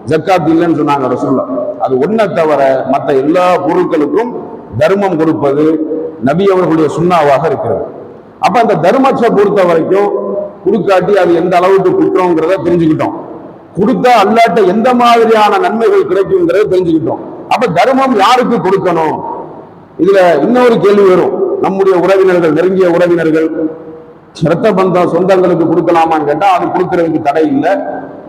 ஜக்காத்து இல்லைன்னு சொன்னாங்க ரசூலுல்லாஹ். அது ஒன்றை தவிர மற்ற எல்லா பொருட்களுக்கும் தர்மம் கொடுப்பது நபி அவர்களுடைய சுன்னாவாக இருக்கிறது. அப்ப அந்த தர்மத்தை பொறுத்த வரைக்கும் கொடுக்காட்டி அது எந்த அளவுக்கு குற்றம்ங்கிறத தெரிஞ்சுக்கிட்டோம். கொடுத்தா அல்லாட்ட எந்த மாதிரியான நன்மைகள் கிடைக்குங்கிறத தெரிஞ்சுக்கிட்டோம். அப்ப தர்மம் யாருக்கு கொடுக்கணும்? இதுல இன்னொரு கேள்வி வரும். நம்முடைய உறவினர்கள், நெருங்கிய உறவினர்கள், இரத்த பந்தம், சொந்தங்களுக்கு கொடுக்கலாமான்னு கேட்டா அது கொடுக்கறதுக்கு தடை இல்லை.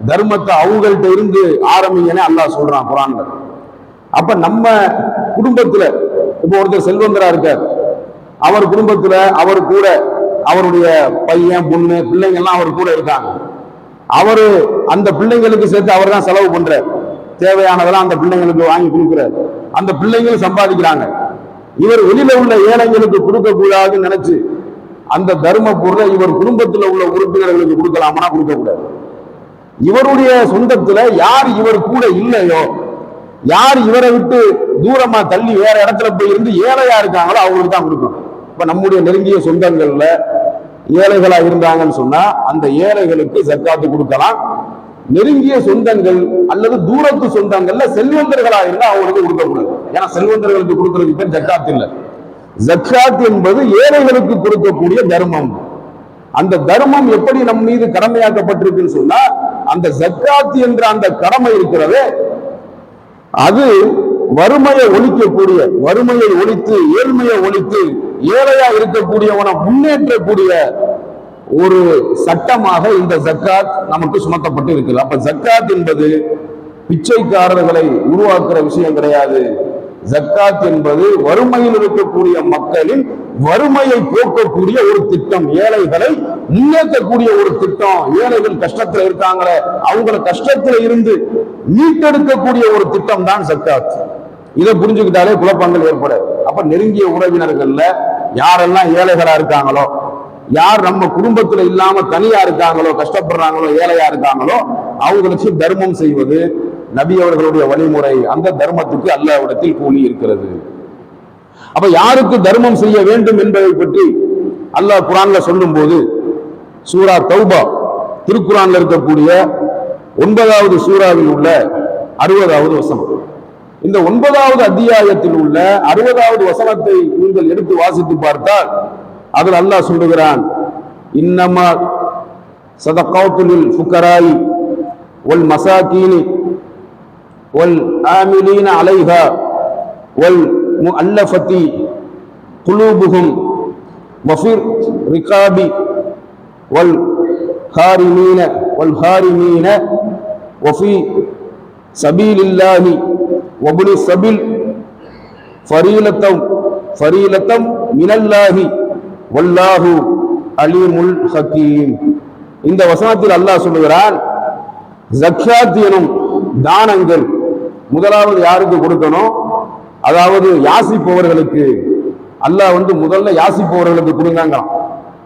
தர்மத்தை அவங்கள்ட்ட இருந்து ஆரம்பிங்கன்னு அல்லாஹ் சொல்றான் குர்ஆன்ல. அப்ப நம்ம குடும்பத்துல இப்போ ஒருத்தர் செல்வந்தரா இருக்கார், அவர் குடும்பத்துல அவர் கூட அவருடைய பையன், பொண்ணு, பிள்ளைங்க எல்லாம் அவர் கூட இருக்காங்க. அவரு அந்த பிள்ளைங்களுக்கு சேர்த்து அவர் தான் செலவு பண்றார். தேவையானதெல்லாம் அந்த பிள்ளைங்களுக்கு வாங்கி கொடுக்கிறார். அந்த பிள்ளைங்களும் சம்பாதிக்கிறாங்க. இவர் வெளியில உள்ள ஏழைங்களுக்கு கொடுக்க கூடாதுன்னு நினைச்சு அந்த தர்ம பொருளை இவர் குடும்பத்தில் உள்ள உறுப்பினர்களுக்கு கொடுக்கலாமா? கொடுக்க கூடாது. இவருடைய சொந்தத்துல யார் இவர் கூட இல்லையோ, யார் இவரை விட்டு தூரமா தள்ளி வேற இடத்துல போய் இருந்து ஏழையா இருக்காங்களோ அவங்களுக்கு தான் கொடுக்கணும். இப்ப நம்முடைய நெருங்கிய சொந்தங்கள்ல ஏழைகளா இருந்தாங்கன்னு சொன்னா அந்த ஏழைகளுக்கு ஜக்காத்து கொடுக்கலாம். நெருங்கிய சொந்தங்கள் அல்லது தூரத்து சொந்தங்கள்ல செல்வந்தர்களா இருந்தா அவங்களுக்கு கொடுக்கக்கூடாது. ஏன்னா செல்வந்தர்களுக்கு கொடுக்கறதுக்கு பேர் ஜக்காத் இல்லை. ஜக்காத் என்பது ஏழைகளுக்கு கொடுக்கக்கூடிய தர்மம். அந்த தர்மம் எப்படி நம் மீது கடமையாக்கப்பட்டிருக்குன்னு சொன்னா, அந்த ஜக்காத் என்ற அந்த கடமை இருக்கிறது, அது வறுமையை ஒழிக்கக்கூடிய, வறுமையை ஒழித்து ஏழ்மையை ஒழித்து ஏழையா இருக்கக்கூடியவனை முன்னேற்றக்கூடிய ஒரு சட்டமாக இந்த ஜக்காத் நமக்கு சுமத்தப்பட்டு இருக்கிறது. அப்ப ஜக்காத் என்பது பிச்சைக்காரர்களை உருவாக்குற விஷயம் கிடையாது. ஜக்காத் என்பது வறுமையில் இருக்கக்கூடிய மக்களின் வறுமையை போக்கக்கூடிய ஒரு திட்டம், ஏழைகளை முன்னேற்றக்கூடிய ஒரு திட்டம். ஏழைகள் கஷ்டத்துல இருக்காங்களே, அவங்கள கஷ்டத்துல இருந்து மீட்டெடுக்கக்கூடிய ஒரு திட்டம் தான் ஜக்காத். இதை புரிஞ்சுக்கிட்டாலே குழப்பங்கள் ஏற்படாது. அப்ப நெருங்கிய உறவினர்கள்ல யாரெல்லாம் ஏழைகளா இருக்காங்களோ, யார் நம்ம குடும்பத்துல இல்லாம தனியா இருக்காங்களோ, கஷ்டப்படுறாங்களோ, ஏழையா இருக்காங்களோ, அவங்களுக்கு தர்மம் செய்வது நபி அவர்களுடைய வழிமுறை. அந்த தர்மத்துக்கு அல்லாஹ்விடத்தில் கூலி இருக்கிறது. அப்ப யாருக்கு தர்மம் செய்ய வேண்டும் என்பதை பற்றி அல்லாஹ் குர்ஆன்ல சொல்லும் போது, சூரா தௌபா, திருக்குர்ஆன்ல இருக்கக்கூடிய 9வது சூராவில் உள்ள 60வது வசனம். இந்த 9வது அத்தியாயத்தில் உள்ள 60வது வசனத்தை நீங்கள் எடுத்து வாசித்து பார்த்தால் அதில் அல்லாஹ் சொல்லுகிறான், இன்னமா ஸதகாத்துல் ஃபுகராஇ வல் மசாகீனி வல் ஆமிலீன அலைஹா வல் முஅல்லஃபதி குலூபுஹும் வஃபிர் ரிகாபி வல் ஹாரிமீன வஃபி சபீலில்லாஹி வபுனி சபில் ஃபரீலத்தம் மினல்லாஹி வல்லாஹு அலீமுல் ஹக்கீம். இந்த வசனத்தில் அல்லாஹ் சொல்லுகிறான், ஜக்காத் எனும் தானங்கள் முதலாவது யாருக்கு கொடுக்கணும்? அதாவது யாசிப்பவர்களுக்கு, அல்லாஹ் முதல்ல யாசிப்பவர்களுக்கு கொடுங்கங்களாம்.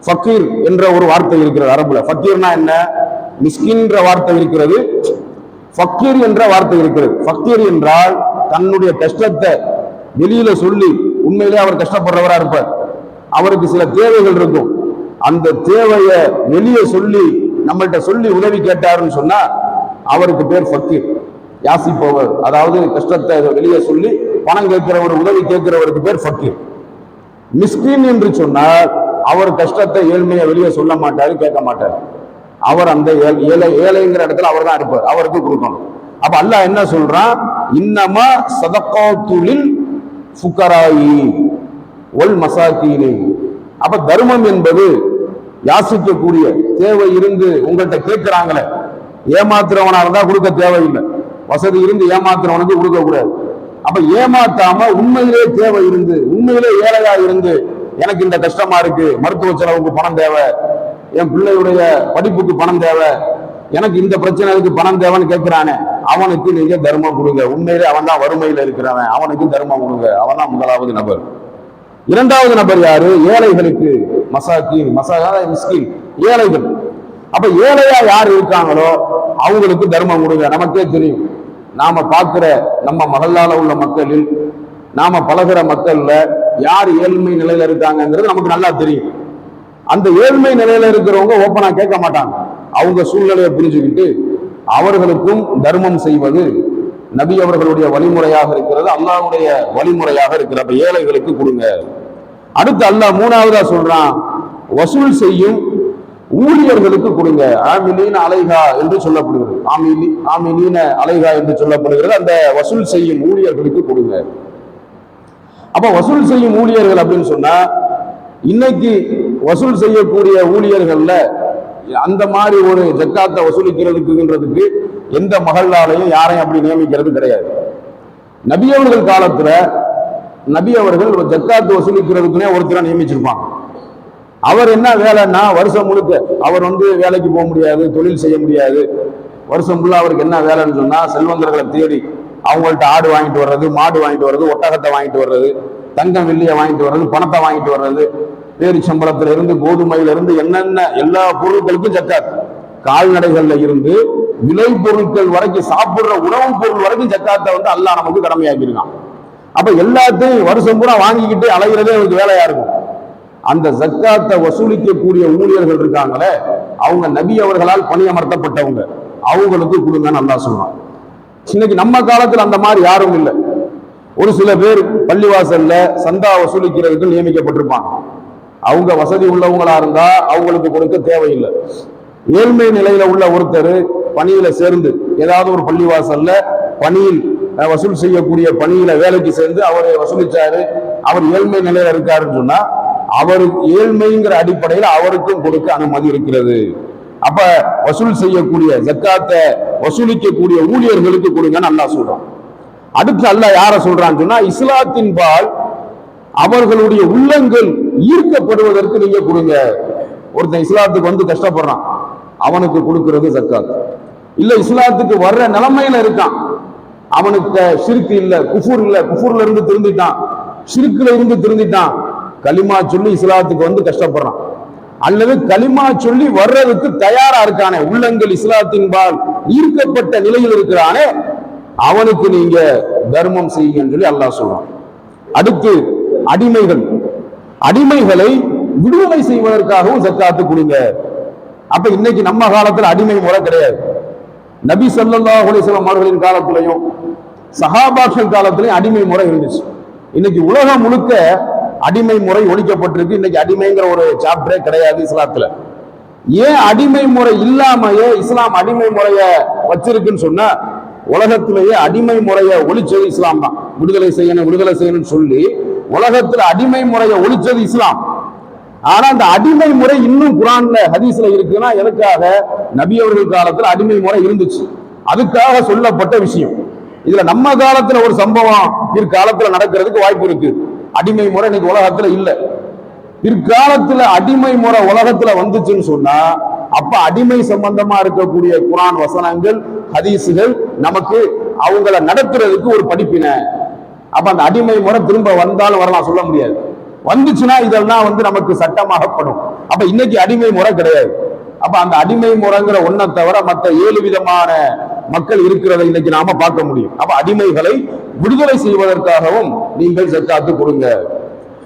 ஃபக்கீர் என்ற ஒரு வார்த்தை இருக்கிறது அரபுல. ஃபக்கீர்னா என்ன? மிஸ்கின்ற வார்த்தை இருக்கிறது, ஃபக்கீர் என்ற வார்த்தை இருக்கிறது. ஃபக்கீர் என்றால் தன்னுடைய கஷ்டத்தை வெளியில சொல்லி, உண்மையிலே அவர் கஷ்டப்படுறவரா இருப்பார், அவருக்கு சில தேவைகள் இருக்கும், அந்த தேவையை வெளியே சொல்லி நம்மள்கிட்ட சொல்லி உதவி கேட்டாருன்னு சொன்னா அவருக்கு பேர் ஃபக்கீர், யாசிப்பவர். அதாவது கஷ்டத்தை வெளியே சொல்லி பணம் கேட்கிறவர், உதவி கேட்கிறவருக்கு பேர் ஃபக்கீர். மிஸ்கின் என்று சொன்னால் அவர் கஷ்டத்தை ஏழ்மையை வெளியே சொல்ல மாட்டாரு, கேட்க மாட்டார், அவர் அந்த ஏழைங்கிற இடத்துல அவர் தான் இருப்பார், அவருக்கு கொடுக்கணும். அப்ப அல்லாஹ் என்ன சொல்றான்? இன்னமா சதகாத்துலில் ஃபுகராயி வல் மசாகீனி. அப்ப தர்மம் என்பது யாசிக்கக்கூடிய, தேவை இருந்து உங்கள்கிட்ட கேட்கிறாங்களே, ஏமாத்துறவனா இருந்தா கொடுக்க தேவையில்லை, வசதி இருந்து ஏமாத்துறவனுக்கு கொடுக்க கூடாது. அப்ப ஏமாத்தாம உண்மையிலே தேவை இருந்து, உண்மையிலே ஏழையா இருந்து, எனக்கு இந்த கஷ்டமா இருக்கு, மருத்துவ செலவுக்கு பணம் தேவை, என் பிள்ளையுடைய படிப்புக்கு பணம் தேவை, எனக்கு இந்த பிரச்சனைக்கு பணம் தேவைன்னு கேட்கிறானே, அவனுக்கு நீங்க தர்மம் கொடுங்க. உண்மையிலே அவன் தான் வறுமையில இருக்கிறவன், அவனுக்கு தர்மம் கொடுங்க. அவன் தான் முதலாவது நபர். இரண்டாவது நபர் யாரு? ஏழைகளுக்கு. மசாக்கீன், மிஸ்கின், ஏழைகள். அப்ப ஏழையா யார் இருக்காங்களோ அவங்களுக்கு தர்மம் கொடுங்க. நமக்கே தெரியும், நாம பார்க்கிற நம்ம மகல்லால உள்ள மக்களில், நாம பழகிற மக்கள்ல யார் ஏழ்மை நிலையில இருக்காங்கிறது நமக்கு நல்லா தெரியும். அந்த ஏழ்மை நிலையில இருக்கிறவங்க ஓப்பனா கேட்க மாட்டாங்க, அவங்க சூழ்நிலையை புரிஞ்சுக்கிட்டு அவர்களுக்கும் தர்மம் செய்வது நபி அவர்களுடைய வழிமுறையாக இருக்கிறது, அல்லாஹ்வுடைய வழிமுறையாக இருக்கிறது. அப்ப ஏழைகளுக்கு கொடுங்க. அடுத்து அல்லாஹ் மூணாவதா சொல்றான், வசூல் செய்யும் ஊழியர்களுக்கு கொடுங்க. ஆமிலீன அலைஹா என்று சொல்லப்படுகிறது, ஆமிலீன அலைஹா என்று சொல்லப்படுகிறது. அந்த வசூல் செய்யும் ஊழியர்களுக்கு கொடுங்க. அப்ப வசூல் செய்யும் ஊழியர்கள் அப்படின்னு சொன்னா, இன்னைக்கு வசூல் செய்யக்கூடிய ஊழியர்கள்ல அந்த மாதிரி ஒரு ஜக்காத்தை வசூலிக்கிறதுக்குன்றதுக்கு எந்த மகளாலையும் யாரையும் அப்படி நியமிக்கிறது கிடையாது. நபி அவர்கள் காலத்துல நபி அவர்கள் ஜக்காத்து வசூலிக்கிறதுக்குன்னே ஒருத்தரை நியமிச்சிருப்பாங்க. அவர் என்ன வேலைன்னா, வருஷம் முழுக்க அவர் வேலைக்கு போக முடியாது, தொழில் செய்ய முடியாது. வருஷம் ஃபுல்லா அவருக்கு என்ன வேலைன்னு சொன்னா, செல்வந்தர்களை தேடி அவங்கள்ட்ட ஆடு வாங்கிட்டு வர்றது, மாடு வாங்கிட்டு வர்றது, ஒட்டகத்தை வாங்கிட்டு வர்றது, தங்கம் வெள்ளியை வாங்கிட்டு வர்றது, பணத்தை வாங்கிட்டு வர்றது, பேரிச்சம்பளத்துல இருந்து கோதுமையில இருந்து என்னென்ன எல்லா பொருட்களுக்கும் ஜக்காத், கால்நடைகள்ல இருந்து விலை பொருட்கள் வரைக்கும், சாப்பிடுற உணவுப் பொருள் வரைக்கும் ஜக்காத்தை அல்லாஹ் நமக்கு கடமையாக்கியிருக்கான். அப்ப எல்லாத்தையும் வருஷம் பூரா வாங்கிக்கிட்டு அலைகிறதே அவருக்கு வேலையா இருக்கும். அந்த ஜக்காத்தை வசூலிக்கக்கூடிய ஊழியர்கள் இருக்காங்களே, அவங்க நபி அவர்களால் பணியமர்த்தப்பட்டவங்க, அவங்களுக்கு கொடுங்கன்னு அல்லாஹ் சொல்றான். இன்னைக்கு நம்ம காலத்துல அந்த மாதிரி யாரும் இல்லை. ஒரு சில பேர் பள்ளிவாசல்ல சந்தா வசூலிக்கிறதுக்கு நியமிக்கப்பட்டிருப்பாங்க. அவங்க வசதி உள்ளவங்களா இருந்தா அவங்களுக்கு கொடுக்க தேவையில்லை. ஏழ்மை நிலையில உள்ள ஒருத்தர் பணியில சேர்ந்து ஏதாவது ஒரு பள்ளிவாசல்ல பணியில் வசூல் செய்யக்கூடிய பணியில வேலைக்கு சேர்ந்து அவர் வசூலிச்சாரு, அவர் ஏழ்மை நிலையில இருக்காருன்னு சொன்னா அவருக்கு ஏழ்மைங்கிற அடிப்படையில் அவருக்கும் கொடுக்க அனுமதி இருக்கிறது. அப்ப வசூல் செய்யக்கூடிய ஜக்காத்தை வசூலிக்கக்கூடிய ஊழியர்களுக்கு கொடுங்கன்னு அல்லாஹ் சொல்றான். அடுத்து அல்லாஹ் யார சொல்றான்னு சொன்னா, இஸ்லாத்தின் பால் அவர்களுடைய உள்ளங்கள் ஈர்க்கப்படுவதற்கு நீங்க கொடுங்க. ஒருத்தன் இஸ்லாத்துக்கு கஷ்டப்படுறான், அவனுக்கு கொடுக்கிறது ஜக்காத். இல்ல இஸ்லாத்துக்கு வர்ற நிலைமையில இருக்கான், அவனுக்கு ஷிர்க் இல்ல, குஃபுர் இல்ல, குஃபுர்ல இருந்து திருந்திட்டான், ஷிர்க்ல இருந்து திருந்திட்டான், கலிமா சொல்லி இஸ்லாத்துக்கு கஷ்டப்படுறான், அல்லது கலிமா சொல்லி வர்றதுக்கு தயாரா இருக்கானே, உள்ளங்கள் இஸ்லாத்தின் பால் ஈர்க்கப்பட்ட நிலையில் இருக்கிறானே, அவனுக்கு நீங்க தர்மம் செய்யுங்கன்னு சொல்லி அல்லாஹ் சொல்றான். அடுத்து அடிமைகள், அடிமைகளை விடுதலை செய்வதற்காகவும் ஜக்காத்து கொடுங்க. அப்ப இன்னைக்கு நம்ம காலத்துல அடிமை முறை கிடையாது. நபி ஸல்லல்லாஹு அலைஹி வஸல்லம் அவர்களின் காலத்திலையும் சஹாபாக்கள் காலத்திலையும் அடிமை முறை இருந்துச்சு. இன்னைக்கு உலகம் முழுக்க அடிமை முறை ஒழிக்கப்பட்டிருக்கு. இன்னைக்கு அடிமைங்கிற ஒரு சாப்டரே கிடையாது இஸ்லாத்துல. ஏன் அடிமை முறை இல்லாமையே இஸ்லாம் அடிமை முறைய வச்சிருக்குன்னு சொன்னா, உலகத்திலேயே அடிமை முறையை ஒழிச்சது இஸ்லாம் தான். விடுதலை செய்யணும்னு சொல்லி உலகத்துல அடிமை முறையை ஒழிச்சது இஸ்லாம். ஆனா அந்த அடிமை முறை இன்னும் குர்ஆன்ல ஹதீஸ்ல இருக்குன்னா, எனக்காக நபி அவர்கள் காலத்துல அடிமை முறை இருந்துச்சு, அதுக்காக சொல்லப்பட்ட விஷயம். இதுல நம்ம காலத்துல ஒரு சம்பவம் பிற்காலத்துல நடக்கிறதுக்கு வாய்ப்பு இருக்கு. அடிமை முறை இன்னைக்கு உலகத்துல இல்ல. பிற்காலத்துல அடிமை முறை உலகத்துல வந்துச்சுன்னு சொன்னா, அப்ப அடிமை சம்பந்தமா இருக்கக்கூடிய குர்ஆன் வசனங்கள், ஹதீசுகள் நமக்கு அவங்கள நடத்துறதுக்கு ஒரு படிப்பினை. அப்ப அந்த அடிமை முறை திரும்ப வந்தாலும் வரலாம், சொல்ல முடியாது. வந்துச்சுன்னா இதெல்லாம் நமக்கு சட்டமாகப்படும். அப்ப இன்னைக்கு அடிமை முறை கிடையாது. அப்ப அந்த அடிமை முறைங்கிற ஒன்றை தவிர மற்ற 7 விதமான மக்கள் இருக்கிறதை இன்னைக்கு நாம பார்க்க முடியும். அப்ப அடிமைகளை விடுதலை செய்வதற்காகவும் நீங்கள் ஜக்காத்து கொடுங்க.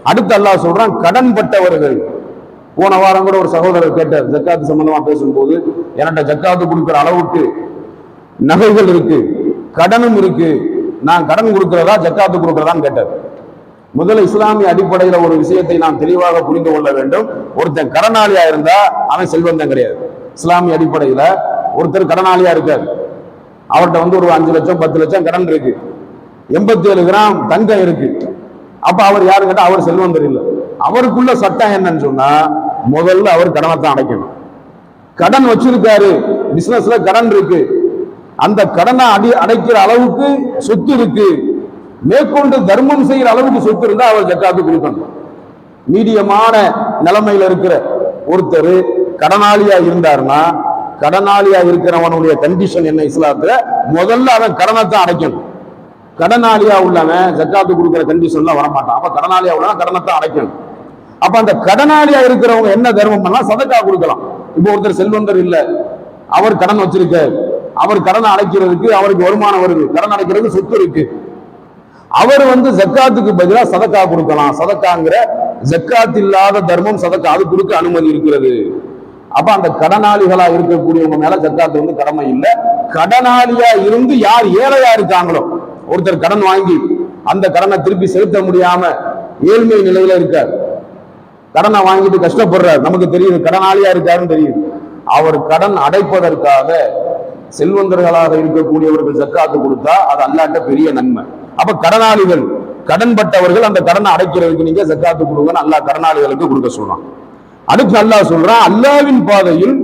அடுத்து அல்லாஹ் சொல்றான் கடன் பட்டவர்கள். போன வாரம் கூட ஒரு சகோதரர் கேட்டார் ஜக்காத்து சம்பந்தமா பேசும்போது, என்கிட்ட ஜக்காத்து கொடுக்கிற அளவுக்கு நகைகள் இருக்கு, கடனும் இருக்கு, நான் கடன் கொடுக்கிறதா ஜக்காத்து கொடுக்கிறதான்னு கேட்டார். முதல்ல இஸ்லாமிய அடிப்படையில் ஒரு விஷயத்தை நாம் தெளிவாக புரிந்து கொள்ள வேண்டும். ஒருத்தன் கடனாளியா இருந்தா அவன் செல்வந்தன் கிடையாது. இஸ்லாமிய அடிப்படையில ஒருத்தர் கடனாளியா இருக்காரு, அவர்கிட்ட ஒரு 5 லட்சம் 10 லட்சம் கடன் இருக்கு, 87 கிராம் தங்கம் இருக்கு. அப்ப அவர் யாரு கேட்டா அவர் செல்வந்தர் இல்லை. அவருக்குள்ள சட்டம் என்னன்னு சொன்னா முதல்ல அவர் கடனை தான் அடைக்கணும். கடன் வச்சிருக்காரு, பிசினஸ்ல கடன் இருக்கு, அந்த கடனை அடைக்கிற அளவுக்கு சொத்து இருக்கு, மேற்கொண்டு தர்மம் செய்யற அளவுக்கு சொத்து இருந்தா அவர் ஜக்காத்து கொடுக்கணும். மீடியமான நிலைமையில இருக்கிற ஒருத்தர் கடனாளியா இருந்தாருன்னா, கடனாளியா இருக்கிறவனுடைய கண்டிஷன் என்ன இஸ்லாத்துல, முதல்ல அவன் கடனை தான் அடைக்கணும். கடனாளியா உள்ளவன் ஜக்காத்து கொடுக்கிற கண்டிஷன்ல வரமாட்டான். அப்ப கடனாளியா உள்ளவன் கடனை தான் அடைக்கணும். அப்ப அந்த கடனாளியா இருக்கிறவங்க என்ன தர்மம் பண்ணலாம், சதக்கா கொடுக்கலாம். இப்போ ஒருத்தர் செல்வந்தர் இல்ல, அவர் கடன் வச்சிருக்க, அவர் கடனை அடைக்கிறதுக்கு அவருக்கு வருமானம் வருது, கடன் அடைக்கிறதுக்கு சொத்து இருக்கு, அவர் ஜக்காத்துக்கு பதிலாக சதக்கா கொடுக்கலாம். சதக்காங்கிற ஜக்காத் இல்லாத தர்மம் சதக்கா, அது கொடுக்க அனுமதி இருக்கிறது. அப்ப அந்த கடனாளிகளா இருக்கக்கூடியவங்க மேல ஜக்காத்து கடமை இல்லை. கடனாளியா இருந்து யார் ஏழையா இருக்காங்களோ, ஒருத்தர் கடன் வாங்கி அந்த கடனை திருப்பி செலுத்த முடியாம ஏழ்மை நிலையில இருக்கார், கடனை வாங்கிட்டு கஷ்டப்படுறார், நமக்கு தெரியுது கடனாளியா இருக்காருன்னு தெரியுது, அவர் கடன் அடைப்பதற்காக செல்வந்தர்களாக இருக்கக்கூடியவர்கள் ஜக்காத்து கொடுத்தா அது அல்லாஹ்ட்ட பெரிய நன்மை. அப்ப கடனாளிகள், கடன்பட்டவர்கள் அந்த கடனை அடைக்கிறதுக்கு நீங்க ஜக்காத்து கொடுங்கன்னு அல்லாஹ் கடனாளிகளுக்கு கொடுக்க சொல்றான். அடுத்து அல்லாஹ் சொல்றான் அல்லாஹ்வின் பாதையில்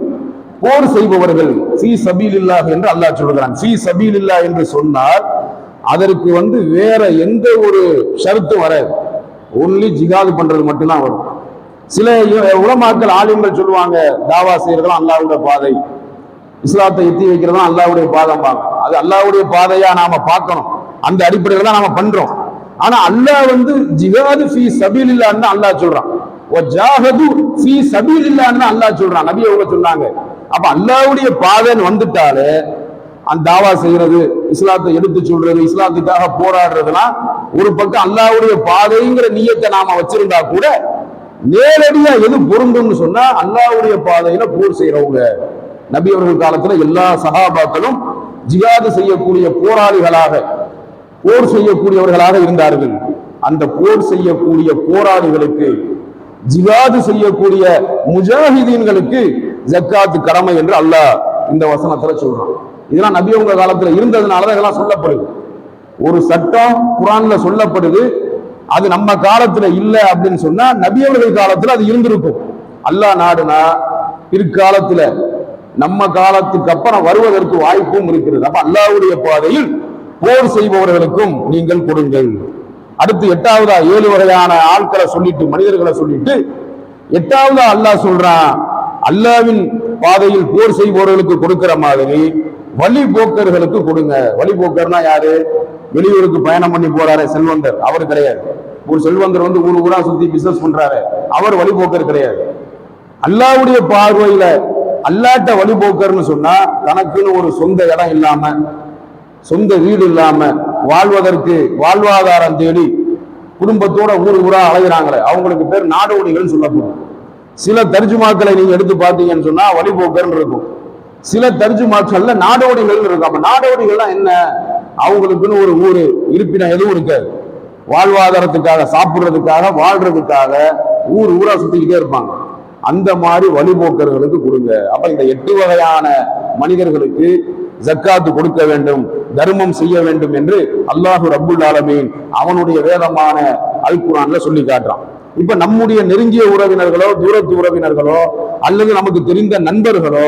போர் செய்பவர்கள் ஃபீ சபீலில்லாஹ் என்று அல்லாஹ் சொல்றான். ஃபீ சபீலில்லாஹ் என்று சொன்னால் அதற்கு வேற எந்த ஒரு ஷரத்தும் வராது, ஒன்லி ஜிகாது பண்றது மட்டும்தான் வரும். சில உலமாக்கள் ஆலிம்கள் சொல்லுவாங்க தாவா செய்யறதும் அல்லாஹ்வுடைய பாதை, இஸ்லாத்தை எத்தி வைக்கிறதும் அல்லாஹ்வுடைய பாதம், அது அல்லாஹ்வுடைய பாதையா நாம பார்க்கணும், அந்த அடிப்படையில தான் நாம பண்றோம். ஆனா அல்லாஹ் ஜிஹாது ஃபீ சபீலில்லாஹ்னு அல்லாஹ் சொல்றான், வஜாஹது ஃபீ சபீலில்லாஹ்னு அல்லாஹ் சொல்றான், நபி அவங்க சொன்னாங்க. அப்ப அல்லாஹ்வுடைய பாதைன்னு வந்துட்டாலே அந்த தாவா செய்யறது, இஸ்லாத்தை எடுத்து சொல்றது, இஸ்லாத்துக்காக போராடுறதுனா ஒரு பக்கம் அல்லாஹ்வுடைய பாதைங்கிற நியத்தை நாம வச்சிருந்தா கூட நேரடியா எது பொருந்தும்னு சொன்னா அல்லாஹ்வுடைய பாதையில போர் செய்யறவங்க. நபி அவர்கள் காலத்துல எல்லா சஹாபாக்களும் ஜிஹாது செய்யக்கூடிய போராளிகளாக, போர் செய்யக்கூடியவர்களாக இருந்தார்கள். அந்த போர் செய்யக்கூடிய போராளிகளுக்கு, ஜிஹாது செய்யக்கூடிய முஜாஹிதீன்களுக்கு ஜக்காத்து கடமை என்று அல்லாஹ் இந்த வசனத்துல சொல்றான். இதெல்லாம் நபி அவங்க காலத்துல இருந்ததுனாலதான் இதெல்லாம் சொல்லப்படுது. ஒரு சட்டம் குர்ஆன்ல சொல்லப்படுது, அது நம்ம காலத்துல இல்ல அப்படின்னு சொன்னா நபி அவர்கள் காலத்துல அது இருந்திருக்கும். அல்லாஹ் நாடுனா பிற்காலத்துல நம்ம காலத்துக்கு அப்புறம் வருவதற்கு வாய்ப்பும் இருக்கிறது. அப்ப அல்லாஹ்வுடைய பாதையில் போர் செய்பவர்களுக்கும் நீங்கள் கொடுங்கள். அடுத்து 8வதா 7 வகையான ஆட்களை சொல்லிட்டு, மனிதர்களை சொல்லிட்டு 8வதா அல்லாஹ் சொல்றான் அல்லாஹ்வின் பாதையில் போர் செய்பவர்களுக்கு கொடுக்கிற மாதிரி வழிபோக்கர்களுக்கு கொடுங்க. வழிபோக்கர்னா யாரு? வெளியூருக்கு பயணம் பண்ணி போறாரு செல்வந்தர், அவர் கிடையாது. ஒரு செல்வந்தர் ஊர் ஊரா சுத்தி பிசினஸ் பண்றாரு, அவர் வழிபோக்கர் கிடையாது. அல்லாஹ்வுடைய பார்வையில அல்லாட்ட வழிபோக்கர்னு சொன்னா தனக்குன்னு ஒரு சொந்த இடம் இல்லாம, சொந்த வீடு இல்லாம, வாழ்வதற்கு வாழ்வாதாரம் தேடி குடும்பத்தோட ஊர் ஊரா அலைகிறாங்களே அவங்களுக்கு பேர் நாடோடிகள் சொல்லப்படும். சில தர்ஜுமாக்களை நீங்க எடுத்து பார்த்தீங்கன்னு சொன்னா வழிபோக்கர்னு இருக்கும், சில தர்ஜுமாக்கள்ல நாடோடிகள் இருக்கும். அப்ப நாடோடிகள்லாம் என்ன? அவங்களுக்குன்னு ஒரு ஊரு இருப்பிடம் எதுவும் இருக்காது, வாழ்வாதாரத்துக்காக, சாப்பிடுறதுக்காக, வாழ்றதுக்காக ஊர் ஊரா சுத்திக்கிட்டே இருப்பாங்க. அந்த மாதிரி வழிபோக்கர்களுக்கு கொடுங்க. அப்ப இந்த 8 வகையான மனிதர்களுக்கு ஜக்காத்து கொடுக்க வேண்டும், தர்மம் செய்ய வேண்டும் என்று அல்லாஹு ரப்புல் ஆலமீன் அவனுடைய வேதமான அல் குர்ஆன்ல சொல்லி காட்டுறான். இப்ப நம்முடைய நெருங்கிய உறவினர்களோ, தூரத்து உறவினர்களோ, அல்லது நமக்கு தெரிந்த நண்பர்களோ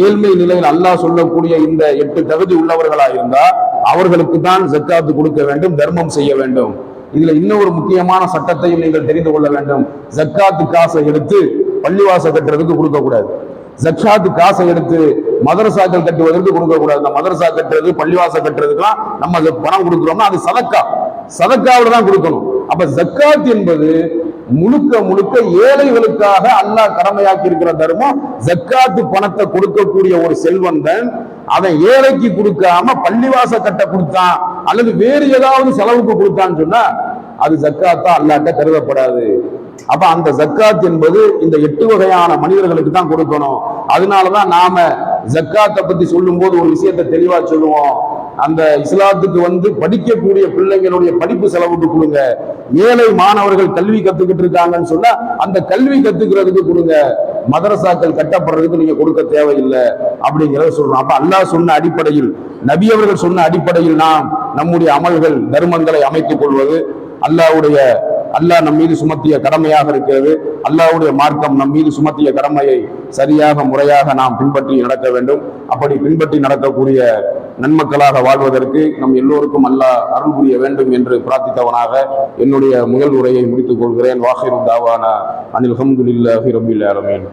ஏழ்மை நிலையில் அல்லாஹ் சொல்லக்கூடிய இந்த 8 தகுதி உள்ளவர்களா இருந்தா அவர்களுக்கு தான் ஜக்காத்து கொடுக்க வேண்டும், தர்மம் செய்ய வேண்டும். இதுல இன்னொரு முக்கியமான சட்டத்தையும் நீங்கள் தெரிந்து கொள்ள வேண்டும். ஜக்காத்து காசை எடுத்து பள்ளிவாச கட்டுறதுக்கு கொடுக்க கூடாது. ஜக்காத்து காசை எடுத்து மதரசாக்கள் கட்டுவதற்கு கொடுக்க கூடாது. இந்த மதரசா கட்டுறது, பள்ளிவாச கட்டுறதுக்குலாம் நம்ம பணம் கொடுக்கிறோம்னா அது சதக்கா, சதக்காவில தான் கொடுக்கணும். அப்ப ஜக்காத் என்பது முழுக்க முழுக்க ஏழைகளுக்காக அல்லாஹ் கடமையாக்கி இருக்கிற தர்மம். ஜக்காத்து பணத்தை கொடுக்கக்கூடிய ஒரு செல்வந்தன் அவன் ஏழைக்கு கொடுக்காம பள்ளிவாச கட்ட கொடுத்தான் அல்லது வேறு ஏதாவது செலவுக்கு கொடுத்தான்னு சொன்னா அது ஜக்காத்தா அல்லாஹ்ட்ட கருதப்படாது. அப்ப அந்த ஜக்காத் என்பது இந்த 8 வகையான மனிதர்களுக்கு தான் கொடுக்கணும். அதனாலதான் நாம ஜக்காத்தை பத்தி சொல்லும் போது ஒரு விஷயத்தை தெளிவா சொல்லுவோம். அந்த இஸ்லாத்துக்கு படிக்கக்கூடிய பிள்ளைங்களுடைய படிப்பு செலவுக்கு கொடுங்க. ஏழை மாணவர்கள் கல்வி கத்துக்கிட்டு இருக்காங்கன்னு சொன்னா அந்த கல்வி கத்துக்கிறதுக்கு கொடுங்க. மதரசாக்கள் கட்டப்படுறதுக்கு நீங்க கொடுக்க தேவையில்லை அப்படிங்கிறத சொல்றோம். அப்ப அல்லாஹ் சொன்ன அடிப்படையில், நபி அவர்கள் சொன்ன அடிப்படையில் நாம் நம்முடைய அமல்கள் தர்மங்களை அமைத்துக் கொள்வது அல்லாஹ் நம் மீது சுமத்திய கடமையாக இருக்கிறது. அல்லாஹ்வுடைய மார்க்கம் நம் மீது சுமத்திய கடமையை சரியாக முறையாக நாம் பின்பற்றி நடக்க வேண்டும். அப்படி பின்பற்றி நடக்கக்கூடிய நன்மக்களாக வாழ்வதற்கு நம் எல்லோருக்கும் அல்லாஹ் அருள் புரிய வேண்டும் என்று பிரார்த்தித்தவனாக என்னுடைய முதல் உரையை முடித்துக் கொள்கிறேன். வாஹிரு தாவானா அனில் ஹம்துலில்லாஹி ரப்பில் ஆலமீன்.